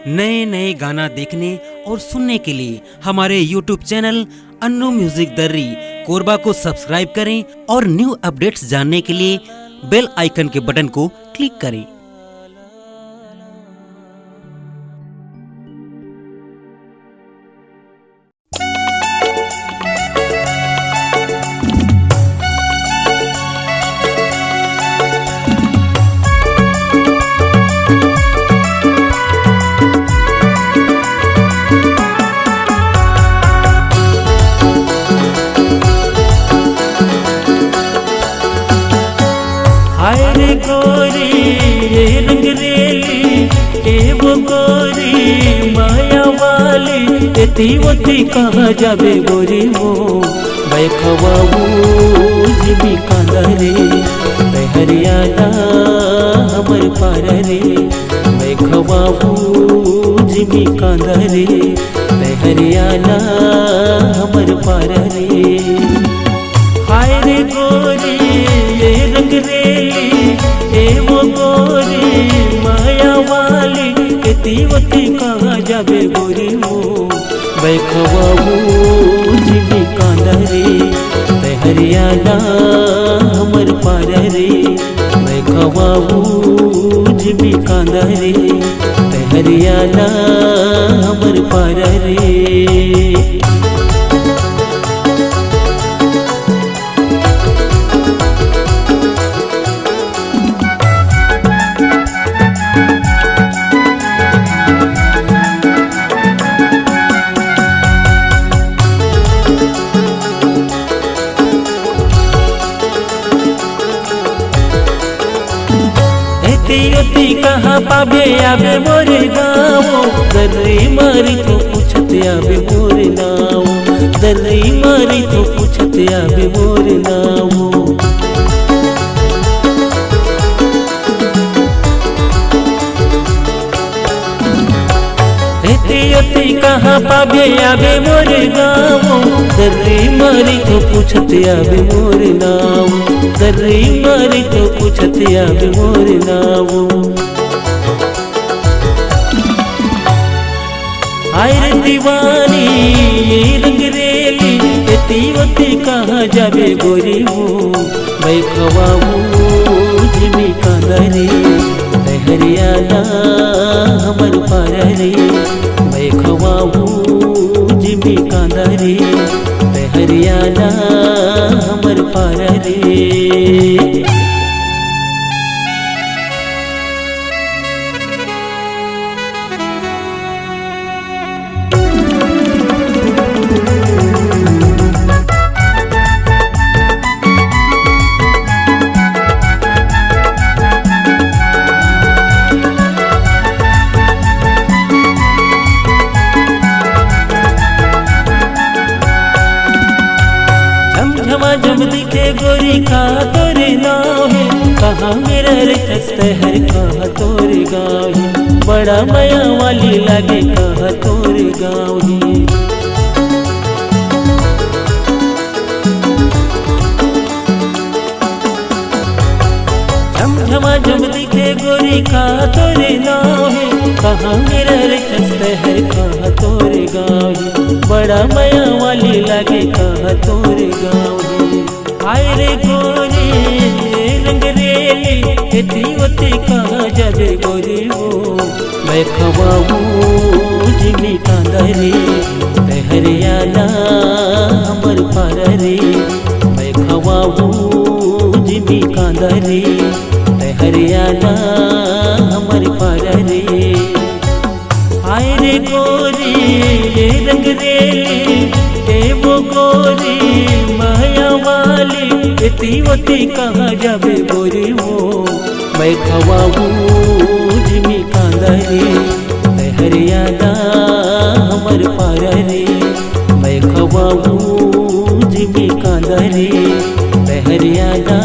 नए नए गाना देखने और सुनने के लिए हमारे YouTube चैनल अन्नू म्यूजिक दर्री कोरबा को सब्सक्राइब करें और न्यू अपडेट्स जानने के लिए बेल आइकन के बटन को क्लिक करें। हाय रे गोरी ये रंग रेली ए वो गोरी माया वाली एती कहाँ जाबे गोरी वो बैखवाऊ जीवी कांदरे हरियाणा हमर पार रे बैखवाऊ जीवी कांदरे हरियाणा हमर पार रे। हाय रे गोरी ये रंग रेली ए वो गोरी माया वाली एती कहाँ जाबे गोरी वो बैखवाऊ जीवी कांदरे हरियाणा हमर पार रे बैखवाऊ जीवी कांदरे हरियाणा हमर पार रे। एती कहाँ पाबे आबे मोरे गाँव दर्री मारी तो पूछते आबे मोरे नाव दर्री मारी तो पूछते आबे मोरे नाव। एती कहाँ पाबे आबे मोरे गाँव दर्री मारी तो पूछते आबे मोरे नाव दर्री मारी तो पूछते आबे मोरे नाव। हाय रे दीवानी ये रंग रेली एती कहाँ जाबे गोरी वो बैखवाऊ जीवी कांदरे हरियाणा हमर पार रे बैखवाऊ जीवी कांदरे हरियाणा हमर पार रे। जब दिखे गोरी का तोरे नाव है कहाँ मेरा हर कहाँ तोरे गाँव है बड़ा माया वाली लागे कहाँ तोरे गाँव है। जब दिखे गोरी का तोरे नाव है कहाँ मेरा हर कहाँ तोरे गाँव है बड़ा माया वाली लागे कहाँ तोरे गाँव है। हाय रे गोरी रंग रेली एती कहाँ जाबे गोरी वो बैखवाऊ जीवी कांदरे हरियाणा हमर पार रे बैखवाऊ जीवी कांदरे हरियाणा हमर पार रे। हाय रे गोरी ये रंग रेली ए वो गोरी माया वाली एती कहाँ जाबे गोरी वो बैखवाऊ जीवी कांदरे हरियाणा हमर पार रे बैखवाऊ जीवी कांदरे हरियाणा